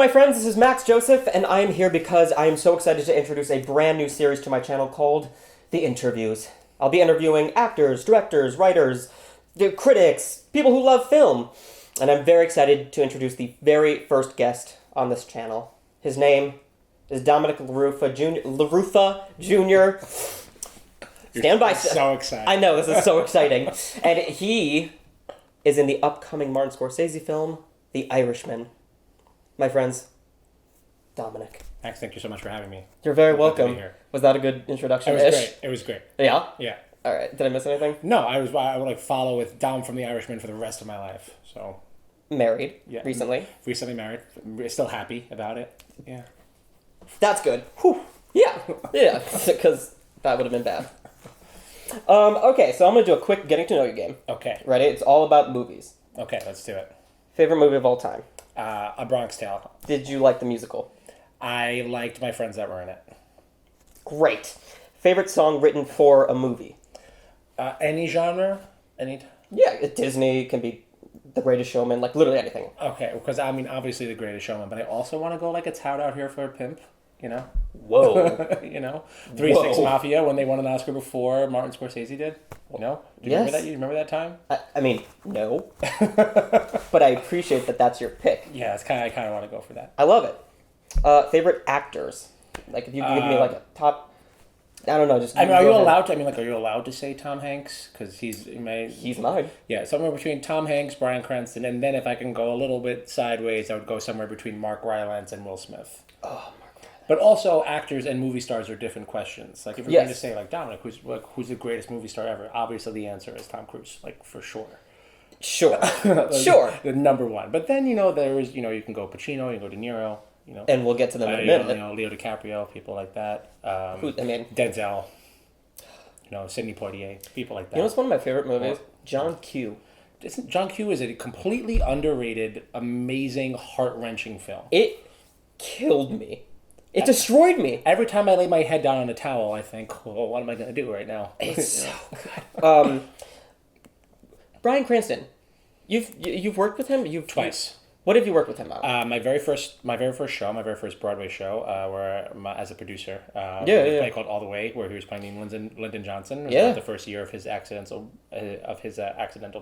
my friends, this is Max Joseph, and I am here because I am so excited to introduce a brand new series to my channel called The Interviews. I'll be interviewing actors, directors, writers, critics, people who love film, and I'm very excited to introduce the very first guest on this channel. His name is Dominick Laruffa Jr. Stand by. So excited. I know, this is so exciting. And he is in the upcoming Martin Scorsese film, The Irishman. My friends, Dominick. Max, thank you so much for having me. You're very welcome. Was that a good introduction? It was great. It was great. Yeah? Yeah. All right. Did I miss anything? No, I would like follow with Dom from The Irishman for the rest of my life. So Married. yeah. Recently. Recently married. Still happy about it. Yeah. That's good. Whew. Yeah. Yeah. Because that would have been bad. Okay, so I'm going to do a quick getting to know you game. Okay. Ready? It's all about movies. Okay, let's do it. Favorite movie of all time? A Bronx Tale. Did you like the musical? I liked my friends that were in it. Great. Favorite song written for a movie? Any genre? Yeah, Disney, can be The Greatest Showman, like literally anything. Okay, because I mean, obviously The Greatest Showman, but I also want to go like It's Hot Out Here for a Pimp, you know? Whoa. You know? 3-6 Mafia, when they won an Oscar before Martin Scorsese did, you know? Do you remember that? You remember that time? I mean, no. But I appreciate that that's your pick. Yeah, I kind of want to go for that. I love it. Favorite actors? Like, if you could give me like a top... I don't know, just... I mean, are you allowed to say Tom Hanks? Because he's mine. Yeah, somewhere between Tom Hanks, Bryan Cranston, and then if I can go a little bit sideways, I would go somewhere between Mark Rylance and Will Smith. Oh, Mark Rylance. But also, actors and movie stars are different questions. Like, if you're going to say, like, Dominick, who's the greatest movie star ever? Obviously, the answer is Tom Cruise, like, for sure. Sure. Sure. The number one. But then, there's, you can go Pacino, you can go De Niro, And we'll get to them in a minute. Leo DiCaprio, people like that. Denzel, Sidney Poitier, people like that. You know what's one of my favorite movies? John Q. John Q is a completely underrated, amazing, heart-wrenching film. It killed me. It destroyed me. Every time I lay my head down on a towel, I think, well, what am I going to do right now? It's so good. Bryan Cranston, you've worked with him? Twice. What have you worked with him on? My very first Broadway show, where as a producer, a play called All the Way, where he was playing Lyndon Johnson. It was the first year of his accidental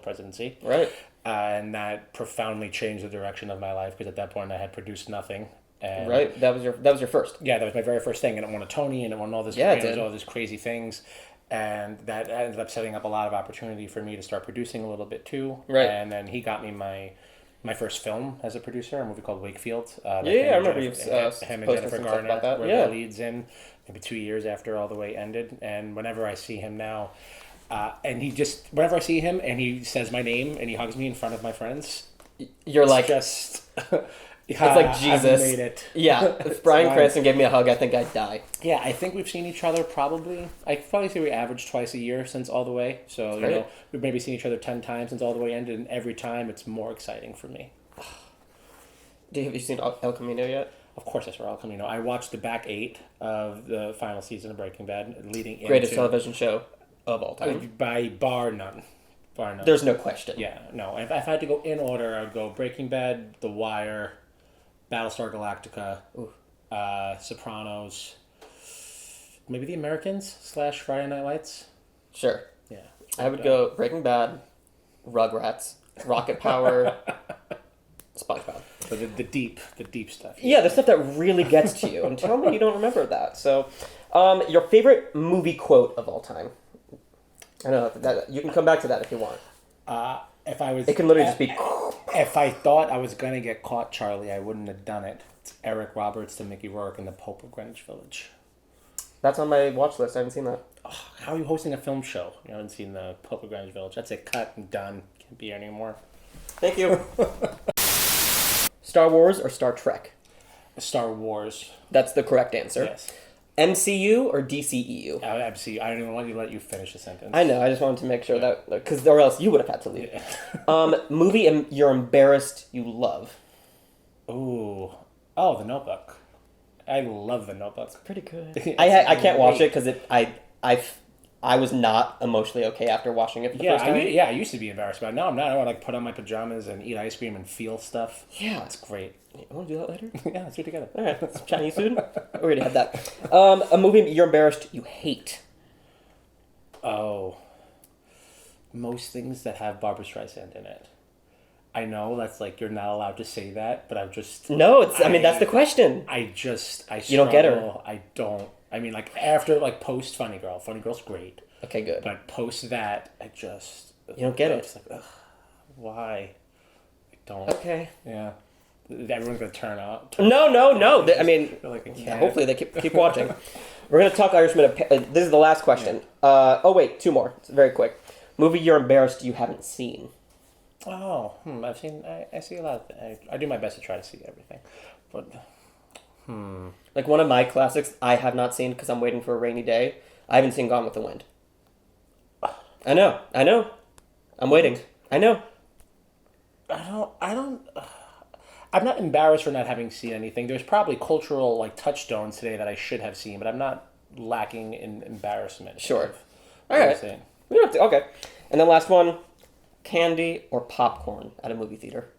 presidency. Right. And that profoundly changed the direction of my life, because at that point I had produced nothing. And right. That was your first. Yeah, that was my very first thing, and it won a Tony, and it won all this. All these crazy things. And that ended up setting up a lot of opportunity for me to start producing a little bit too. Right. And then he got me my first film as a producer, a movie called Wakefield. I remember him and Jennifer Garner were the leads in, maybe 2 years after All the Way ended. And whenever I see him now, whenever I see him and he says my name and he hugs me in front of my friends, you're like, just... It's like Jesus. I made it. Yeah, if Bryan Cranston gave me a hug, I think I'd die. Yeah, I think we've seen each other I probably say we averaged twice a year since All the Way. So, we've maybe seen each other 10 times since All the Way ended, and every time it's more exciting for me. Have you seen El Camino yet? Of course I saw El Camino. I watched the back 8 of the final season of Breaking Bad, leading Greatest television show of all time. By bar none. There's no question. Yeah, no. If I had to go in order, I would go Breaking Bad, The Wire, Battlestar Galactica, Sopranos, maybe The Americans / Friday Night Lights. Sure. Yeah. I would go Breaking Bad, Rugrats, Rocket Power, SpongeBob. So the deep stuff. Yeah, the stuff that really gets to you. And tell me you don't remember that. So, your favorite movie quote of all time? I know that you can come back to that if you want. It can literally just be... If I thought I was going to get caught, Charlie, I wouldn't have done it. It's Eric Roberts to Mickey Rourke in The Pope of Greenwich Village. That's on my watch list. I haven't seen that. Oh, how are you hosting a film show? You haven't seen The Pope of Greenwich Village. That's it. Cut and done. Can't be here anymore. Thank you. Star Wars or Star Trek? Star Wars. That's the correct answer. Yes. MCU or DCEU? MCU. I don't even want to let you finish the sentence. I know. I just wanted to make sure that... Because or else you would have had to leave. Yeah. Movie you're embarrassed you love? Ooh. Oh, The Notebook. I love The Notebook. It's pretty good. I can't watch it because I was not emotionally okay after watching it for the first time. I used to be embarrassed about it. Now I'm not. I want to like put on my pajamas and eat ice cream and feel stuff. Yeah. It's great. You want to do that later? Yeah, let's do it together. All right, Chinese food? We already had that. A movie you're embarrassed you hate. Oh. Most things that have Barbra Streisand in it. I know that's like you're not allowed to say that, but I'm just... No, that's the question. I struggle. You don't get her. I don't. I mean, like, after, like, post Funny Girl. Funny Girl's great. Okay, good. But post that, I just... You don't get it. Just like, ugh, why? I don't. Okay. Yeah. Everyone's going to turn up. No. I mean, like hopefully they keep watching. We're going to talk Irishman. This is the last question. Yeah. Wait, two more. It's very quick. Movie you're embarrassed you haven't seen. Oh, I've seen... I see a lot. I do my best to try to see everything. But... Like one of my classics I have not seen because I'm waiting for a rainy day. I haven't seen Gone with the Wind. I know. I'm waiting. I know. I'm not embarrassed for not having seen anything. There's probably cultural like touchstones today that I should have seen, but I'm not lacking in embarrassment. Sure. All right. We don't have to, okay. And then last one, candy or popcorn at a movie theater?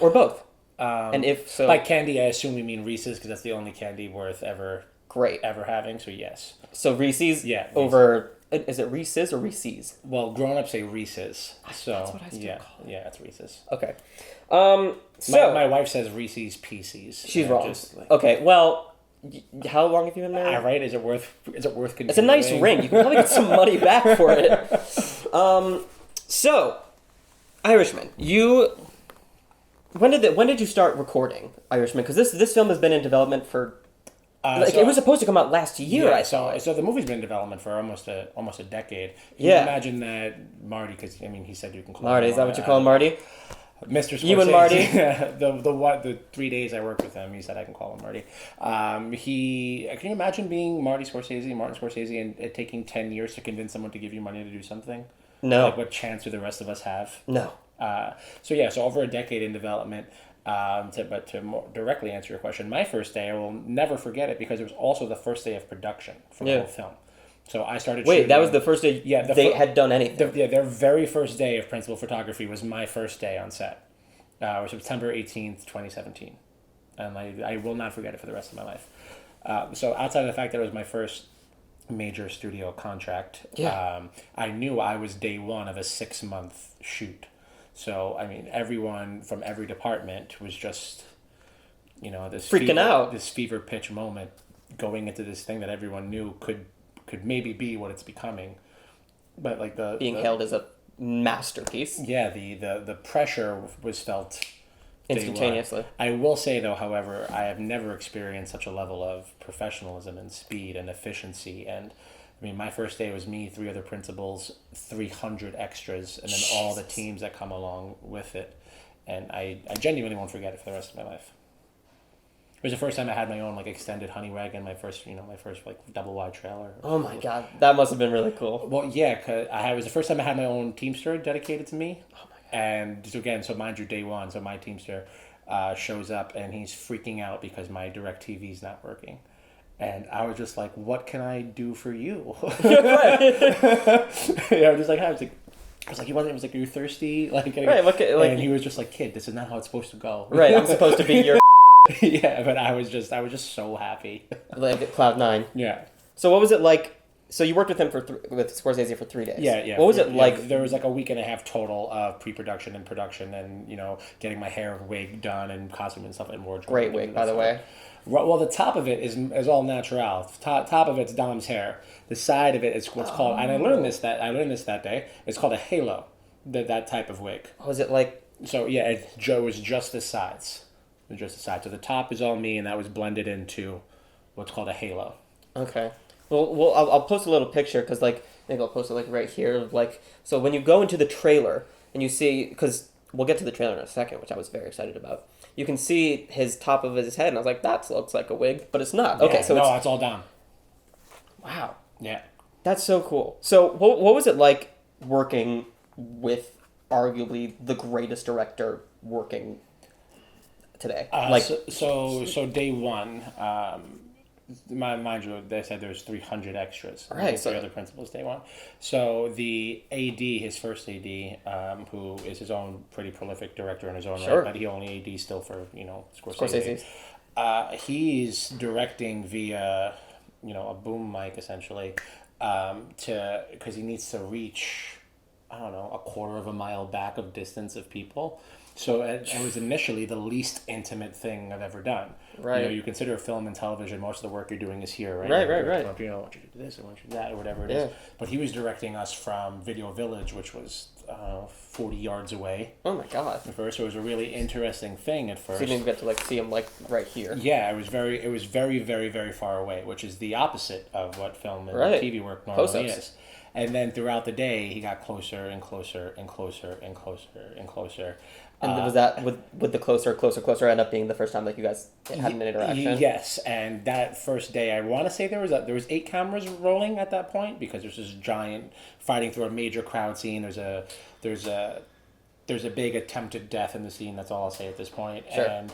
Or both? And if so... By candy, I assume we mean Reese's, because that's the only candy worth ever having, so yes. So Reese's? Yeah. Over... Is it Reese's or Reese's? Well, grown-ups say Reese's, so... That's what I still call it. Yeah, it's Reese's. Okay. My wife says Reese's Pieces. She's wrong. Okay, well... How long have you been married? Right, is it worth continuing? It's a nice ring. You can probably get some money back for it. So, Irishman, you... When did you start recording Irishman? Because this film has been in development for... it was supposed to come out last year, I saw. So the movie's been in development for almost a decade. Can you imagine that Marty, because he said you can call him Marty. Is that what you call him, Marty? Mr. Scorsese. You and Marty? the 3 days I worked with him, he said I can call him Marty. Can you imagine being Martin Scorsese, and it taking 10 years to convince someone to give you money to do something? No. Like, what chance do the rest of us have? No. So over a decade in development. But to more directly answer your question, my first day, I will never forget it because it was also the first day of production for the whole film. So I started shooting. That was the first day they had done anything? Their very first day of principal photography was my first day on set. It was September 18th, 2017. And I will not forget it for the rest of my life. So outside of the fact that it was my first major studio contract, I knew I was day one of a 6-month shoot. So, I mean, everyone from every department was just, this freaking out. This fever pitch moment going into this thing that everyone knew could maybe be what it's becoming. But like being hailed as a masterpiece. Yeah, the pressure was felt instantaneously. I will say though, however, I have never experienced such a level of professionalism and speed and efficiency. And I mean, my first day was me, 3 other principals, 300 extras, and then all the teams that come along with it. And I genuinely won't forget it for the rest of my life. It was the first time I had my own extended honey wagon, my first double wide trailer. Oh my god, that must have been really cool. Well, yeah, because it was the first time I had my own Teamster dedicated to me. Oh my god. And so mind you, day one, so my Teamster shows up and he's freaking out because my DirecTV's not working. And I was just like, what can I do for you? I was just like, I was like, you're thirsty? And he was just like, kid, this is not how it's supposed to go. Right, I'm supposed to be your... Yeah, but I was just so happy. Like Cloud 9. Yeah. So what was it like? So you worked with him with Scorsese for 3 days. Yeah. What was it like? There was a week and a half total of pre-production and production, and getting my hair wig done and costume and stuff and wardrobe. Great wig, by the way. Well, the top of it is all natural. Top of it's Dom's hair. The side of it is what's called, and I learned this that day. It's called a halo. That type of wig. Was it like? So yeah, it was just the sides. So the top is all me, and that was blended into what's called a halo. Okay. Well, I'll post a little picture because maybe I'll post it right here. So when you go into the trailer and you see, because we'll get to the trailer in a second, which I was very excited about. You can see his top of his head, and I was like, that looks like a wig, but it's not. Okay, so that's all Dom. Wow. Yeah. That's so cool. So what was it like working with arguably the greatest director working today? So day one, mind you, they said there's 300 extras. Right. So the other principals they want. So the AD, his first AD, who is his own pretty prolific director in his own right, but he only AD still for Scorsese. He's directing via a boom mic essentially, because he needs to reach, I don't know, a quarter of a mile back of distance of people. So it was initially the least intimate thing I've ever done. Right. You consider film and television, most of the work you're doing is here, right? Right. I want you to do this, I want you to do that, or whatever it is. But he was directing us from Video Village, which was 40 yards away. Oh my God. At first, it was a really interesting thing at first. So you didn't get to see him right here. Yeah, it was very, very, very far away, which is the opposite of what film and TV work normally is. And then throughout the day, he got closer and closer and closer and closer and closer. And was that with the closer end up being the first time you guys had an interaction? Yes, and that first day, I want to say there was 8 cameras rolling at that point, because there's this giant fighting through a major crowd scene. There's a big attempted death in the scene. That's all I'll say at this point. Sure. And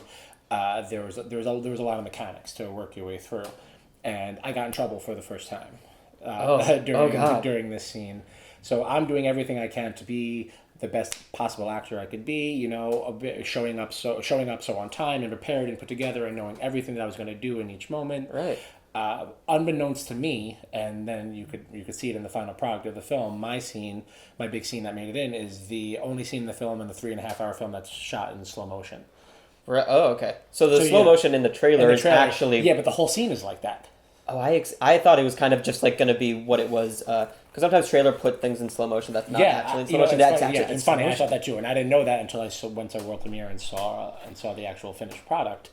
there was a lot of mechanics to work your way through, and I got in trouble for the first time during this scene. So I'm doing everything I can to be the best possible actor I could be, showing up so on time and prepared and put together and knowing everything that I was going to do in each moment. Right. Unbeknownst to me, and then you could see it in the final product of the film. My big scene that made it in, is the only scene in the film, in the 3.5-hour film, that's shot in slow motion. Right. Oh, okay. So the slow motion in the trailer is actually... Yeah, but the whole scene is like that. Oh, I thought it was kind of just going to be what it was, because sometimes trailer put things in slow motion that's not actually in slow motion. It's funny. I thought that too, and I didn't know that until I went to world premiere and saw the actual finished product.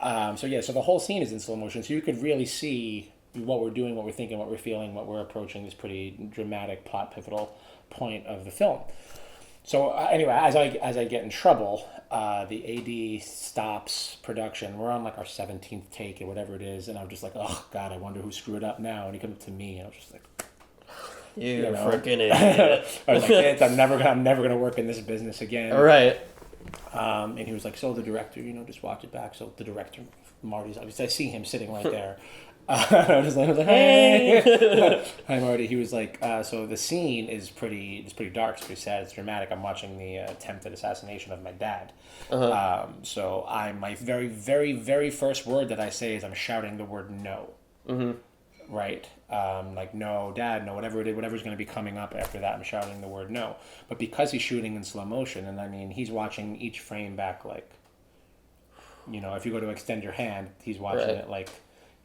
So the whole scene is in slow motion, so you could really see what we're doing, what we're thinking, what we're feeling, what we're approaching this pretty dramatic plot pivotal point of the film. So anyway, as I get in trouble, the AD stops production. We're on our 17th take or whatever it is, and I'm just like, oh God, I wonder who screwed up now. And he comes to me, and I was just like, you freaking idiot. I was like, I'm never gonna work in this business again. All right. And he was like, so the director, just watch it back. So the director, Marty's, I see him sitting right there. I was like, hey. Hi, Marty. He was like, so the scene is pretty dark, it's pretty sad, it's dramatic. I'm watching the attempted assassination of my dad. So my very, very, very first word that I say is I'm shouting the word no. Mm-hmm. Right? No, Dad, no, whatever's going to be coming up after that, I'm shouting the word no. But because he's shooting in slow motion, and he's watching each frame back if you go to extend your hand, he's watching it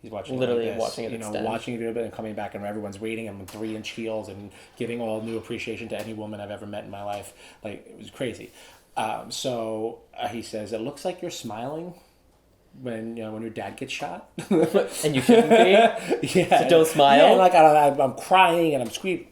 he's watching literally it like this, watching it extend. Watching it a bit and coming back, and everyone's waiting. I'm in 3-inch heels and giving all new appreciation to any woman I've ever met in my life. It was crazy. So he says, it looks like you're smiling when your dad gets shot. And you shouldn't be. Yeah. So don't smile. Yeah, I'm crying and I'm screaming.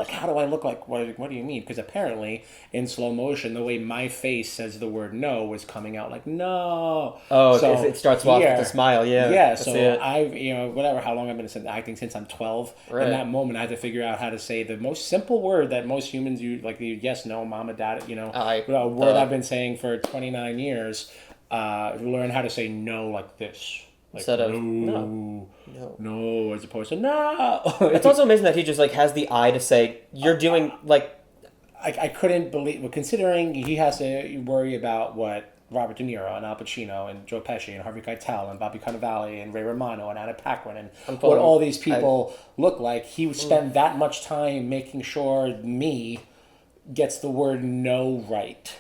How do I look like? What do you mean? Because apparently, in slow motion, the way my face says the word no was coming out like no. Oh, so it starts off with a smile, yeah. Yeah, so how long I've been acting since I'm 12. Right. In that moment, I had to figure out how to say the most simple word that most humans use, the yes, no, mama, dad, a word I've been saying for 29 years. Learn how to say no like this. Instead of no, as opposed to no. It's also amazing that he just has the eye to say you're doing I couldn't believe, considering he has to worry about what Robert De Niro and Al Pacino and Joe Pesci and Harvey Keitel and Bobby Cannavale and Ray Romano and Anna Paquin and what all these people look like. He would spend that much time making sure me gets the word no right.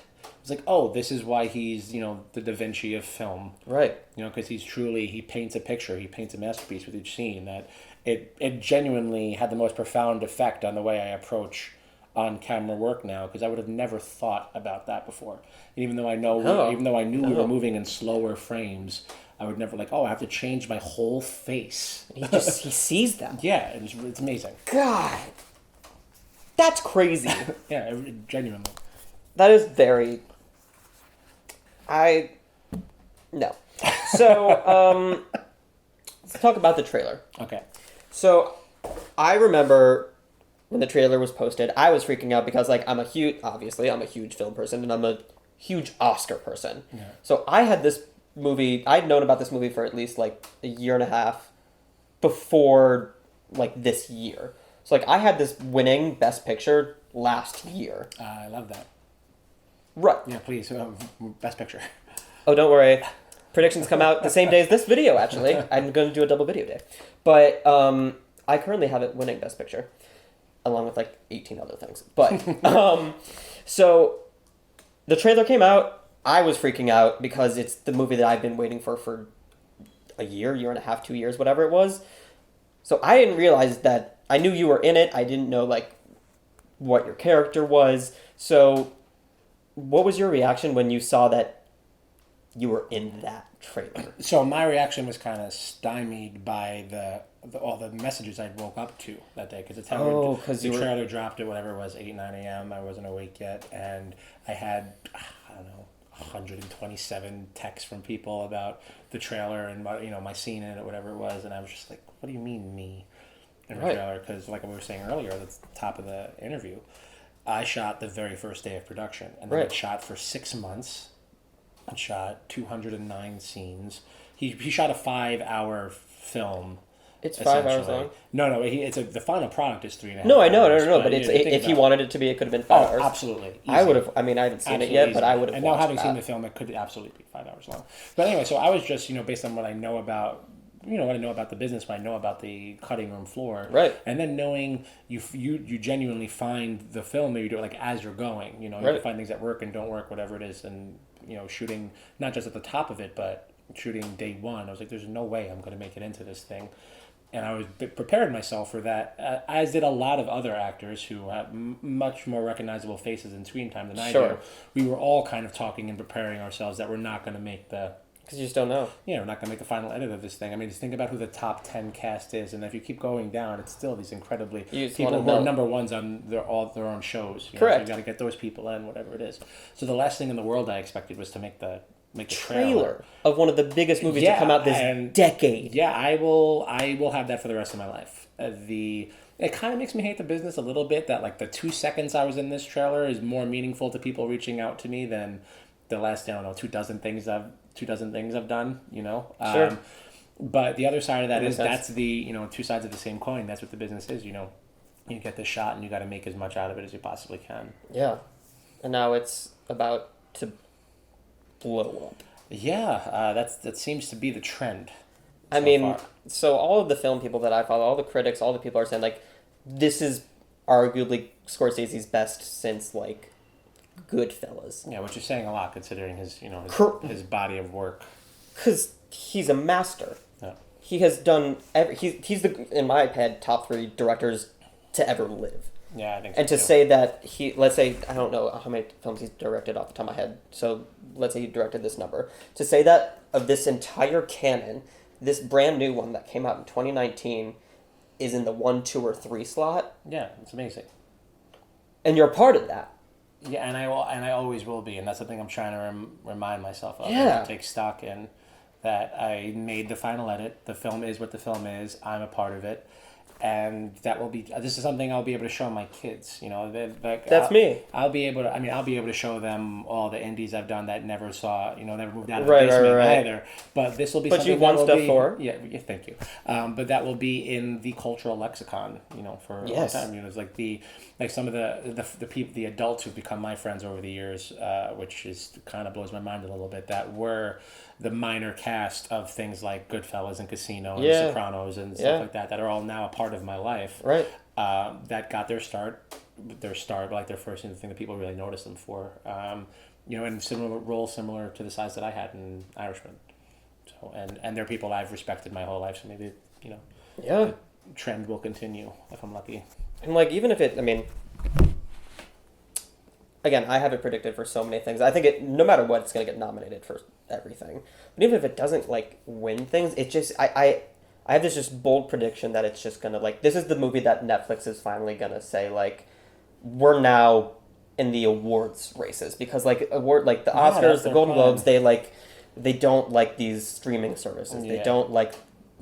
It's this is why he's, the Da Vinci of film. Right. Because he paints a picture, he paints a masterpiece with each scene that it genuinely had the most profound effect on the way I approach on-camera work now, because I would have never thought about that before. Even though I knew we were moving in slower frames, I would never I have to change my whole face. He sees that. Yeah, it's amazing. God. That's crazy. Yeah, genuinely. That is very... No. So, let's talk about the trailer. Okay. So, I remember when the trailer was posted, I was freaking out because, I'm a huge film person, and I'm a huge Oscar person. Yeah. So, I had this movie, I'd known about this movie for at least, a year and a half before like this year. So like I had this winning Best Picture last year. I love that. Right. Yeah, please. Best Picture. Oh, don't worry. Predictions come out the same day as this video, actually. I'm going to do a double video day. But I currently have it winning Best Picture, along with like 18 other things. But, so the trailer came out. I was freaking out because it's the movie that I've been waiting for a year and a half, 2 years, whatever it was. So I didn't realize that, I knew you were in it. I didn't know like what your character was. So what was your reaction when you saw that you were in that trailer? So my reaction was kind of stymied by all the messages I woke up to that day, because the trailer dropped at whatever it was, 8, 9 a.m. I wasn't awake yet, and I had, I don't know, 127 texts from people about the trailer and my scene in it, whatever it was, and I was just like, what do you mean me in the trailer? Because like we were saying earlier, that's the top of the interview, I shot the very first day of production, and then it shot for 6 months. And shot 209 scenes. He shot a 5-hour film. It's 5 hours long? No. The final product is 3.5 hours. No, I know. But it's if he wanted it to be, it could have been 5 hours. Absolutely. Easy. I would have. I mean, I haven't seen it yet, but I would have. And now, having seen the film, it could absolutely be 5 hours long. But anyway, so I was just based on what I know about. What I know about the business, what I know about the cutting room floor, right? And then knowing you genuinely find the film that you do it like as you're going, you find things that work and don't work, whatever it is, and shooting not just at the top of it, but shooting day one. I was like, there's no way I'm going to make it into this thing, and I was prepared myself for that, as did a lot of other actors who have much more recognizable faces in screen time than I do. We were all kind of talking and preparing ourselves that we're not going to make the. Because you just don't know. Yeah, we're not going to make the final edit of this thing. I mean, just think about who the top 10 cast is, and if you keep going down, it's still these incredibly people who are number ones on their own shows. Correct. So you got to get those people in, whatever it is. So the last thing in the world I expected was to make the trailer of one of the biggest movies to come out this decade. Yeah, I will have that for the rest of my life. It kind of makes me hate the business a little bit that like the 2 seconds I was in this trailer is more meaningful to people reaching out to me than the last 2 dozen things I've done, Sure. But the other side of that is that's the, two sides of the same coin. That's what the business is, you get the shot and you got to make as much out of it as you possibly can. Yeah. And now it's about to blow up. Yeah. That seems to be the trend. So all of the film people that I follow, all the critics, all the people are saying like, this is arguably Scorsese's best since like Goodfellas. Yeah, which is saying a lot considering his body of work. Because he's a master. Yeah. He has done he's the, in my opinion, top 3 directors to ever live. Yeah, I think so. And to say that let's say, I don't know how many films he's directed off the top of my head, so let's say he directed this number. To say that of this entire canon, this brand new one that came out in 2019 is in the 1, 2, or 3 slot. Yeah, it's amazing. And you're a part of that. Yeah, and I always will be, and that's something I'm trying to remind myself of. Yeah. Take stock in that I made the final edit. The film is what the film is. I'm a part of it, and this is something I'll be able to show my kids. That's me. I'll be able to show them all the indies I've done that never moved out of the basement either. But this will be. But you've won stuff for. Yeah, thank you. But that will be in the cultural lexicon. For a long time. It's like some of the people, the adults who've become my friends over the years, which is kind of blows my mind a little bit. That were the minor cast of things like Goodfellas and Casino and Sopranos and stuff like that are all now a part of my life. Right. That got their start, like their first thing that people really noticed them for. And similar roles similar to the size that I had in Irishman. So and they're people I've respected my whole life. So maybe the trend will continue if I'm lucky. And like even if again, I have it predicted for so many things. I think no matter what, it's gonna get nominated for everything. But even if it doesn't like win things, it just I have this just bold prediction that it's just gonna this is the movie that Netflix is finally gonna say like, we're now in the awards races, because the Oscars, the Golden Globes, they don't like these streaming services. They don't like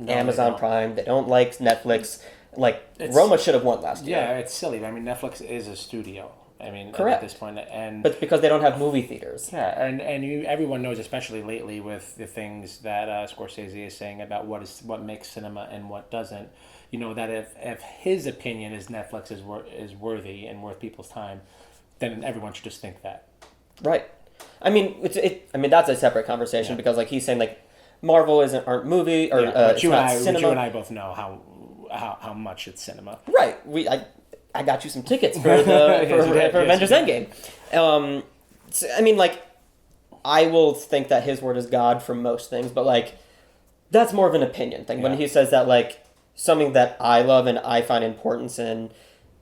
Amazon Prime. They don't like Netflix. Roma should have won last year. Yeah, it's silly. Netflix is a studio. I mean, correct. At this point, and but because they don't have movie theaters. Yeah, and everyone knows, especially lately with the things that Scorsese is saying about what makes cinema and what doesn't. You know that if his opinion is Netflix is worthy and worth people's time, then everyone should just think that. Right. I mean, I mean that's a separate conversation because like he's saying like Marvel aren't movie or it's not cinema. You and I both know how much it's cinema. Right. I got you some tickets for for Avengers Endgame. So, I mean, like, I will think that his word is God for most things, but like, that's more of an opinion thing. When he says that like something that I love and I find importance in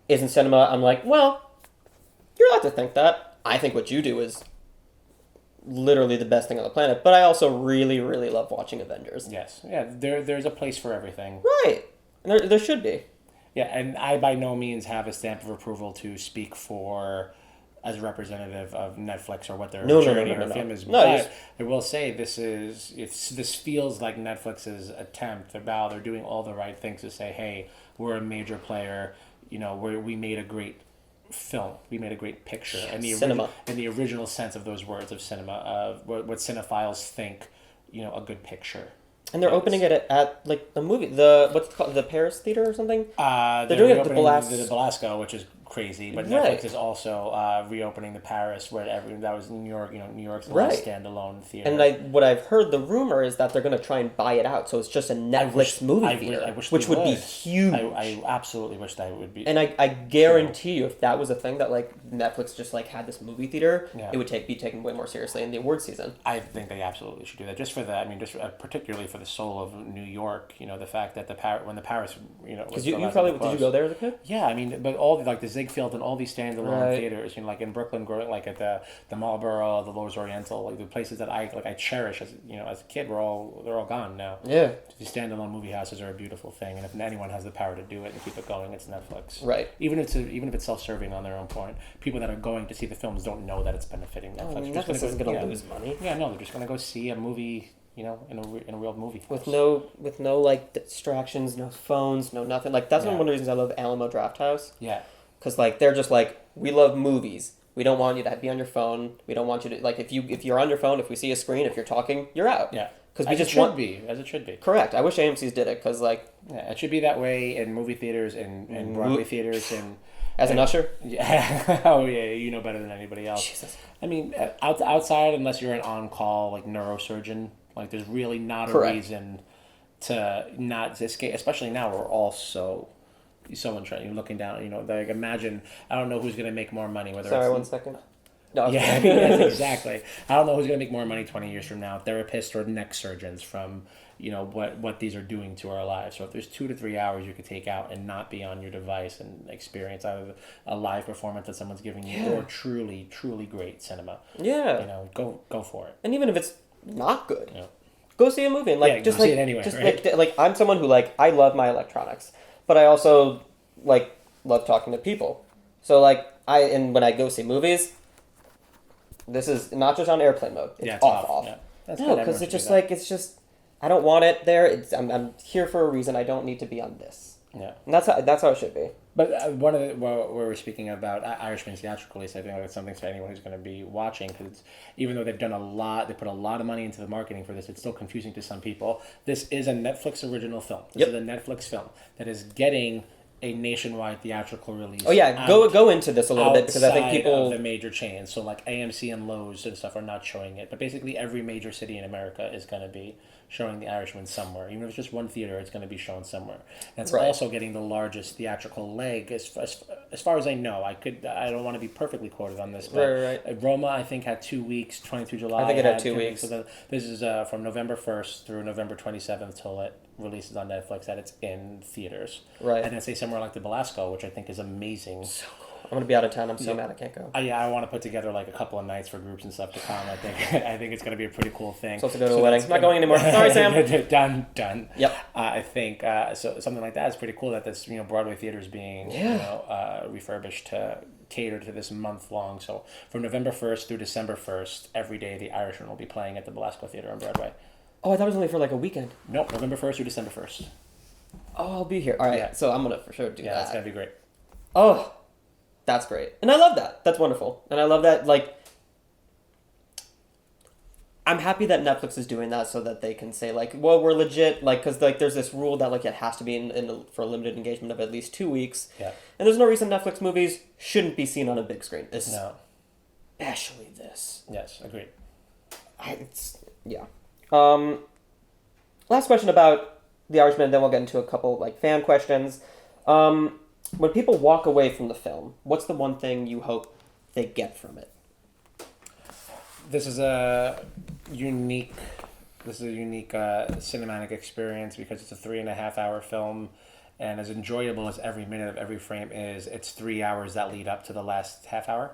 isn't cinema, I'm like, well, you're allowed to think that. I think what you do is literally the best thing on the planet, but I also really, really love watching Avengers. Yes. Yeah. There's a place for everything. Right. And there should be. Yeah, and I by no means have a stamp of approval to speak for as a representative of Netflix or what their journey or film is. But I will say this feels like Netflix's attempt. They're doing all the right things to say, hey, we're a major player. You know, we made a great film. We made a great picture. And cinema. In the original sense of those words of cinema, of what cinephiles think, you know, a good picture. And they're opening it at like the movie, what's it called, the Paris Theater or something? They're doing it at the Belasco, which is crazy. But Netflix is also reopening the Paris, that was New York. You know, New York's the last standalone theater. And what I've heard, the rumor is that they're going to try and buy it out, so it's just a Netflix movie theater, which would be huge. I absolutely wish that would be. And I guarantee you, if that was a thing that like Netflix just like had this movie theater, it would be taken way more seriously in the award season. I think they absolutely should do that, just for that. I mean, just particularly for the soul of New York. You know, the fact that when the Paris, you know, because you probably did you go there as a kid? Yeah, I mean, but all like the Ziegfeld and all these standalone theaters, you know, like in Brooklyn, growing like at the Marlboro, the Loew's Oriental, like the places that I cherish as a kid, they're all gone now. Yeah, these standalone movie houses are a beautiful thing, and if anyone has the power to do it and keep it going, it's Netflix. Right. Even if it's self-serving on their own point, people that are going to see the films don't know that it's benefiting Netflix. I mean, Netflix isn't going to lose money. Yeah, no, they're just going to go see a movie. You know, in a real movie with no like distractions, no phones, no nothing. Like that's one of the reasons I love Alamo Drafthouse. Yeah, because like they're just like, we love movies. We don't want you to be on your phone. We don't want you to like if you're on your phone. If we see a screen, if you're talking, you're out. Yeah, because we just want as it should be. Correct. I wish AMC's did it because like it should be that way in movie theaters and Broadway theaters and. As an usher? Yeah. Oh, yeah. You know better than anybody else. Jesus. I mean, outside, unless you're an on-call, like, neurosurgeon, like, there's really not a reason to not escape. Especially now, we're all so entrenched. You're looking down, you know, like, imagine, I don't know who's going to make more money. Sorry, 1 second. No, yeah, yes, exactly. I don't know who's going to make more money 20 years from now, therapists or neck surgeons from, you know, what these are doing to our lives. So if there's 2 to 3 hours you could take out and not be on your device and experience either a live performance that someone's giving you or truly, truly great cinema. Yeah. You know, go for it. And even if it's not good, go see a movie. And like, just like, see it anyway, just right? like I'm someone who like, I love my electronics, but I also like love talking to people. So like when I go see movies, this is not just on airplane mode. It's off. Yeah. No, because it's just like, it's just, I don't want it there. I'm here for a reason. I don't need to be on this. Yeah. And that's how it should be. But one of what we're speaking about Irishman's theatrical release, I think that's something for anyone who's going to be watching, because even though they've done they put a lot of money into the marketing for this, it's still confusing to some people. This is a Netflix original film. This is a Netflix film that is getting a nationwide theatrical release. Oh yeah, go into this a little bit, because I think people of the major chains, so like AMC and Lowe's and stuff, are not showing it, but basically every major city in America is going to be showing The Irishman somewhere. Even if it's just one theater, it's going to be shown somewhere. And it's also getting the largest theatrical leg, as far as I know. I don't want to be perfectly quoted on this, but Roma, I think, had 2 weeks. 22 July, I think it had 2 weeks. So this is from November 1st through November 27th till it releases on Netflix, that it's in theaters. Right. And then say somewhere like the Belasco, which I think is amazing. So cool. I'm going to be out of town. I'm so mad I can't go. I want to put together like a couple of nights for groups and stuff to come. I think it's going to be a pretty cool thing. Supposed to go to a wedding. I'm not going anymore. Sorry, Sam. Done. Yep. I think so. Something like that is pretty cool. That this Broadway theater is being refurbished to cater to this month long. So from November 1st through December 1st, every day the Irishman will be playing at the Belasco Theater on Broadway. Oh, I thought it was only for like a weekend. Nope, November 1st through December 1st. Oh, I'll be here. All right, so I'm gonna for sure do that. Yeah, it's gonna be great. Oh, That's great. And I love that. That's wonderful. And I love that, like, I'm happy that Netflix is doing that so that they can say, like, well, we're legit, like, because, like, there's this rule that, like, it has to be for a limited engagement of at least 2 weeks. Yeah. And there's no reason Netflix movies shouldn't be seen on a big screen. No. Especially this. Yes, agreed. Yeah. Last question about The Irishman, then we'll get into a couple, like, fan questions. When people walk away from the film, what's the one thing you hope they get from it? This is a unique cinematic experience because it's a 3.5-hour film, and as enjoyable as every minute of every frame is, it's 3 hours that lead up to the last half hour.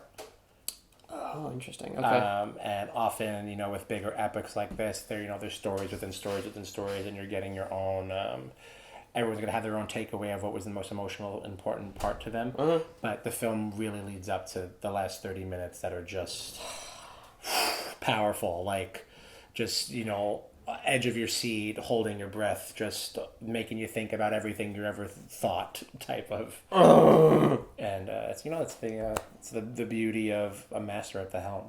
Oh, interesting. Okay. And often, with bigger epics like this, there's stories within stories within stories, and you're getting your own. Everyone's gonna have their own takeaway of what was the most emotional, important part to them. Uh-huh. But the film really leads up to the last 30 minutes that are just powerful, like just edge of your seat, holding your breath, just making you think about everything you ever thought, type of. And it's the beauty of a master at the helm,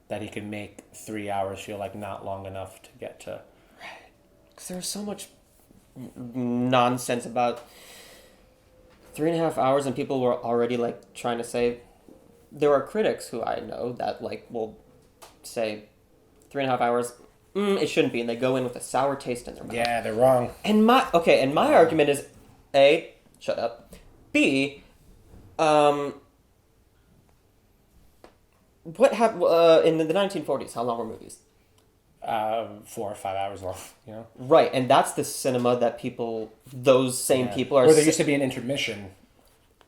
that he can make 3 hours feel like not long enough to get to. Right, because there's so much nonsense about 3.5 hours, and people were already like trying to say. There are critics who I know that like will say 3.5 hours. It shouldn't be, and they go in with a sour taste in their mouth. Yeah, they're wrong. And my argument is, A, shut up. B, what happened in the 1940s? How long were movies? 4 or 5 hours long. Right, and that's the cinema that those same people are. Where there used to be an intermission.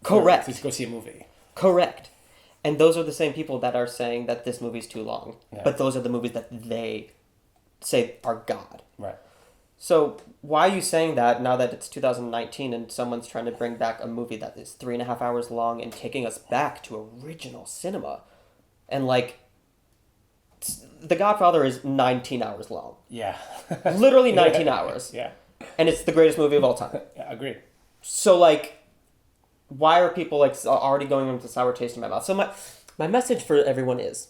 Correct. To go see a movie. Correct. And those are the same people that are saying that this movie's too long. Yeah. But those are the movies that they say are God. Right. So why are you saying that now that it's 2019 and someone's trying to bring back a movie that is 3.5 hours long and taking us back to original cinema? And like, The Godfather is 19 hours long. Yeah. Literally 19 hours. Yeah. And it's the greatest movie of all time. Yeah, agreed. So like, why are people like already going into sour taste in my mouth? So my message for everyone is,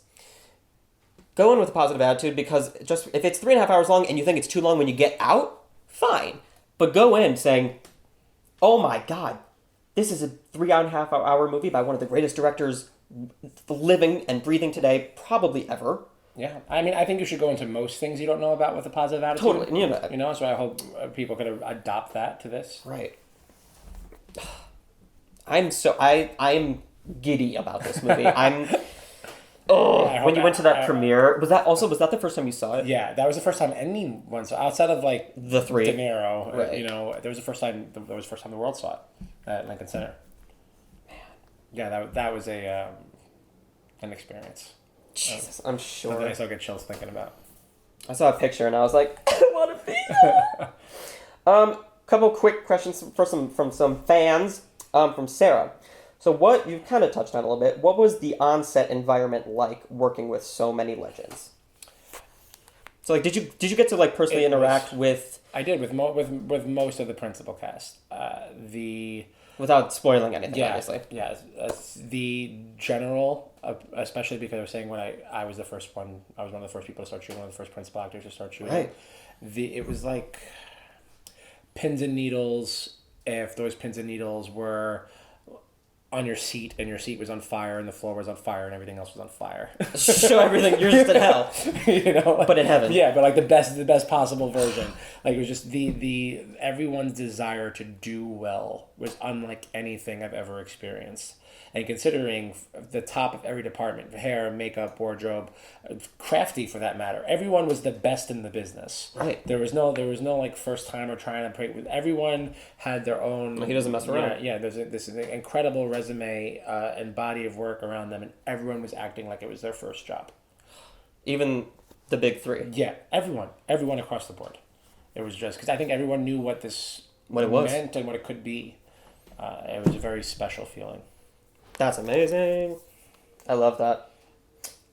go in with a positive attitude, because just if it's 3.5 hours long and you think it's too long when you get out, fine. But go in saying, oh my God, this is a 3.5 hour movie by one of the greatest directors living and breathing today, probably ever. Yeah. I mean, I think you should go into most things you don't know about with a positive attitude. Totally. So I hope people could adopt that to this. Right. I'm giddy about this movie. When you went to that premiere, was that the first time you saw it? Yeah, that was the first time anyone saw, outside of like the three. De Niro. Right. There was the first time the world saw it at Lincoln Center. Man. Yeah, that was an experience. Jesus, I'm sure. Something I still get chills thinking about. I saw a picture and I was like, I want to be there. Couple quick questions from some fans. From Sarah. So you've kind of touched on a little bit. What was the on-set environment like working with so many legends? So like, did you get to like personally interact with? I did with most of the principal cast. Without spoiling anything, obviously. Yeah, the general, especially because I was saying when I was the first one, I was one of the first people to start shooting, one of the first principal actors to start shooting. Right. It was like pins and needles. If those pins and needles were on your seat and your seat was on fire and the floor was on fire and everything else was on fire. So everything, you're just in hell. But in heaven. Yeah, but like the best possible version. Like it was just the everyone's desire to do well was unlike anything I've ever experienced. And considering the top of every department, hair, makeup, wardrobe, crafty for that matter, everyone was the best in the business. Right. There was no like first timer trying to break with. Everyone had their own. He doesn't mess around. Yeah. There's this incredible resume and body of work around them, and everyone was acting like it was their first job. Even the big three. Yeah, everyone across the board. It was just because I think everyone knew what it meant and what it could be. It was a very special feeling. That's amazing. I love that.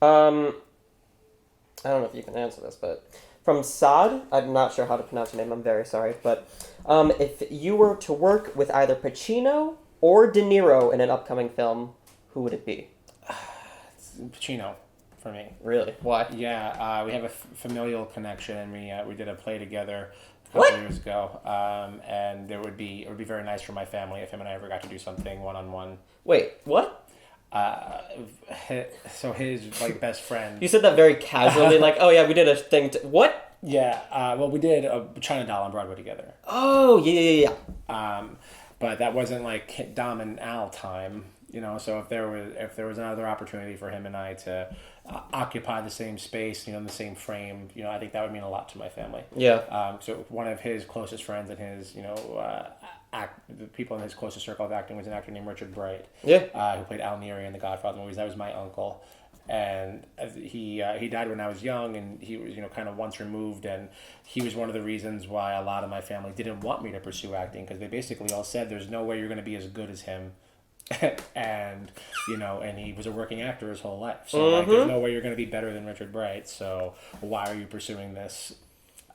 I don't know if you can answer this, but from Saad, I'm not sure how to pronounce your name, I'm very sorry, but if you were to work with either Pacino or De Niro in an upcoming film, who would it be? Pacino, for me. Really? Why? Yeah, we have a familial connection, and we did a play together a couple years ago, and it would be very nice for my family if him and I ever got to do something one-on-one. Wait, what? So his like best friend. You said that very casually, like, oh yeah, we did a thing. What? Yeah, well, we did a China Doll on Broadway together. Oh yeah. But that wasn't like Dom and Al time, you know. So if there was another opportunity for him and I to occupy the same space, you know, in the same frame, you know, I think that would mean a lot to my family. Yeah. So one of his closest friends and his, you know, the people in his closest circle of acting was an actor named Richard Bright. Yeah. Who played Al Neri in the Godfather movies. That was my uncle. And he died when I was young, and he was, you know, kind of once removed, and he was one of the reasons why a lot of my family didn't want me to pursue acting, because they basically all said there's no way you're going to be as good as him. And, you know, and he was a working actor his whole life, so like there's no way you're going to be better than Richard Bright, so why are you pursuing this?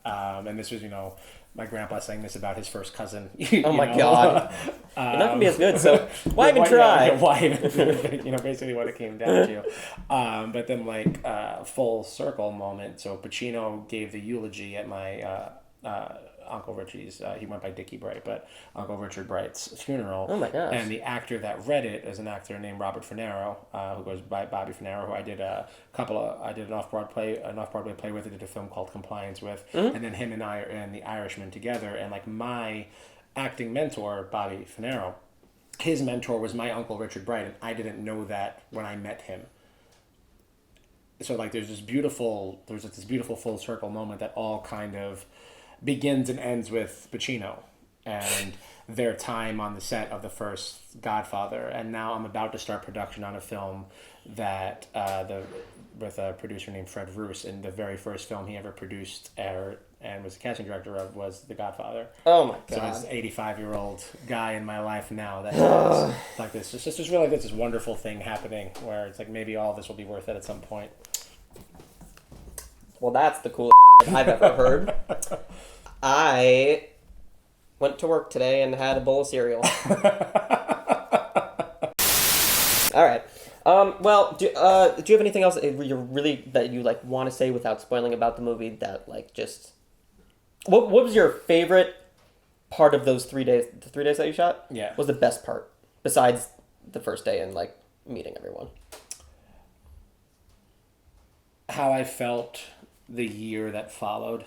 And this was, you know, my grandpa saying this about his first cousin. Oh my God. You're not going to be as good, so why even try? Why even, you know, basically what it came down to. But then, like, full circle moment. So Pacino gave the eulogy at my Uncle Richie's, he went by Dickie Bright, but Uncle Richard Bright's funeral. Oh my gosh. And the actor that read it is an actor named Robert Finero, who goes by Bobby Finero, who I did an off-Broadway play with. I did a film called Compliance with, and then him and I are in The Irishman together. And like my acting mentor, Bobby Finero, his mentor was my Uncle Richard Bright, and I didn't know that when I met him. So like there's this beautiful full circle moment that all kind of begins and ends with Pacino and their time on the set of the first Godfather, and now I'm about to start production on a film that with a producer named Fred Roos, and the very first film he ever produced and was the casting director of was The Godfather. Oh my God! So this 85-year-old guy in my life now that has like this. It's just really this wonderful thing happening where it's like maybe all this will be worth it at some point. Well, that's the coolest I've ever heard. I went to work today and had a bowl of cereal. All right. Well, do you have anything else that you like want to say without spoiling about the movie? That like just what was your favorite part of those 3 days? The 3 days that you shot? Yeah. What was the best part besides the first day and like meeting everyone? How I felt the year that followed.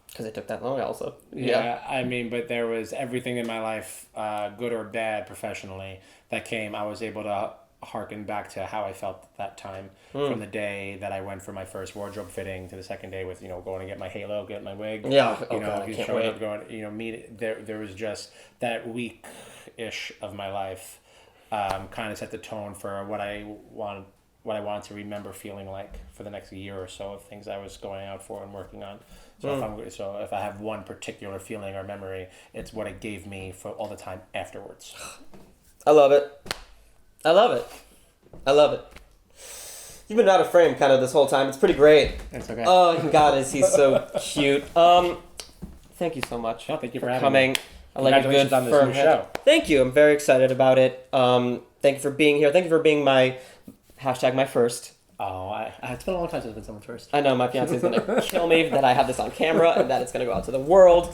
Because it took that long also. Yeah, I mean, but there was everything in my life, good or bad professionally, that came. I was able to harken back to how I felt at that time, from the day that I went for my first wardrobe fitting to the second day with, you know, going to get my halo, get my wig. Yeah, you know, God, I can't wait. Going, you know, meet there was just that week-ish of my life, kind of set the tone for what I wanted to remember feeling like for the next year or so of things I was going out for and working on. So if I have one particular feeling or memory, it's what it gave me for all the time afterwards. I love it. You've been out of frame kind of this whole time. It's pretty great. It's okay. Oh, God, is he so cute. Thank you so much. Oh, thank you for coming. Me. I like a good on this firm new show. Thank you. I'm very excited about it. Thank you for being here. Thank you for being my first. Oh, it's been a long time since I've been someone first. I know, my fiance's going to kill me that I have this on camera and that it's going to go out to the world.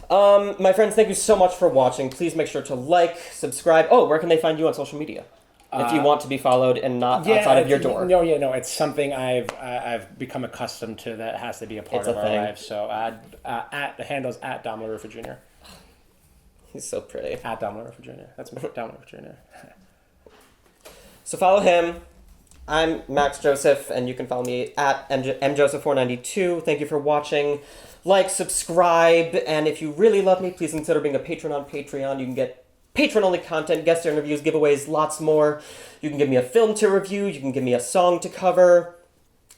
My friends, thank you so much for watching. Please make sure to like, subscribe. Oh, where can they find you on social media? If you want to be followed and not outside of your door. No, it's something I've become accustomed to that has to be a part of our lives. So the handle's at Dominick Laruffa Jr. He's so pretty. At Dominick Laruffa Jr. That's me, Dominick Laruffa Jr. So follow him. I'm Max Joseph, and you can follow me at mjoseph492. Thank you for watching. Like, subscribe, and if you really love me, please consider being a patron on Patreon. You can get patron-only content, guest interviews, giveaways, lots more. You can give me a film to review. You can give me a song to cover.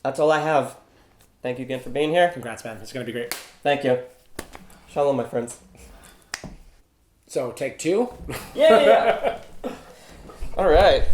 That's all I have. Thank you again for being here. Congrats, man. It's going to be great. Thank you. Shalom, my friends. So, take two? Yeah. All right.